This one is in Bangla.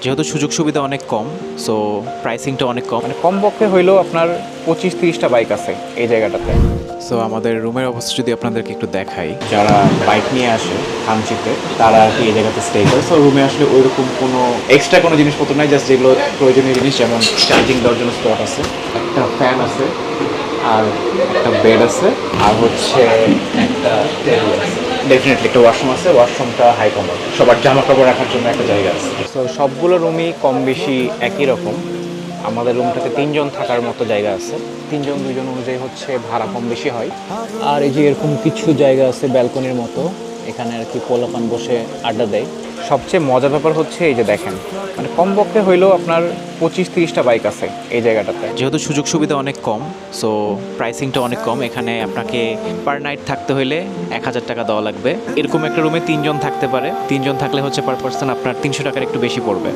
যেহেতু সুযোগ সুবিধা অনেক কম, সো প্রাইসিংটা অনেক কম। মানে কমপক্ষে হইলেও আপনার 25-30টা বাইক আছে এই জায়গাটাতে। সো আমাদের রুমের অবস্থা যদি আপনাদেরকে একটু দেখাই, যারা বাইক নিয়ে আসে থানচিতে তারা আর কি এই জায়গাতে স্টে করে। সো রুমে আসলে ওইরকম কোনো এক্সট্রা কোনো জিনিসপত্র নাই, জাস্ট যেগুলো প্রয়োজনীয় জিনিস, যেমন চার্জিং দেওয়ার জন্য স্পট আছে, একটা ফ্যান আছে, আর একটা বেড আছে, আর হচ্ছে একটা টেবিল আছে। ডেফিনেটলি একটা ওয়াশরুম আছে, ওয়াশরুমটা হাই কমন, সবার জামা কাপড় রাখার জন্য একটা জায়গা আছে। তো সবগুলো রুমই কম বেশি একই রকম। আমাদের রুমটাতে 3জন থাকার মতো জায়গা আছে, 3জন 2জন অনুযায়ী হচ্ছে ভাড়া কম বেশি হয়। আর এই যে এরকম কিছু জায়গা আছে ব্যালকনির মতো, এখানে আর কি পোলাপান বসে আড্ডা দেয়। সবচেয়ে মজার ব্যাপার হচ্ছে এই যে দেখেন, মানে কমপক্ষে হইলেও আপনার 25-30টা বাইক আছে এই জায়গাটাতে। যেহেতু সুযোগ সুবিধা অনেক কম, সো প্রাইসিংটা অনেক কম। এখানে আপনাকে পার নাইট থাকতে হলে 1,000 টাকা দেওয়া লাগবে। এরকম একটা রুমে 3জন থাকতে পারে। 3জন থাকলে হচ্ছে পার পার্সন আপনার 300 টাকার একটু বেশি পড়বে।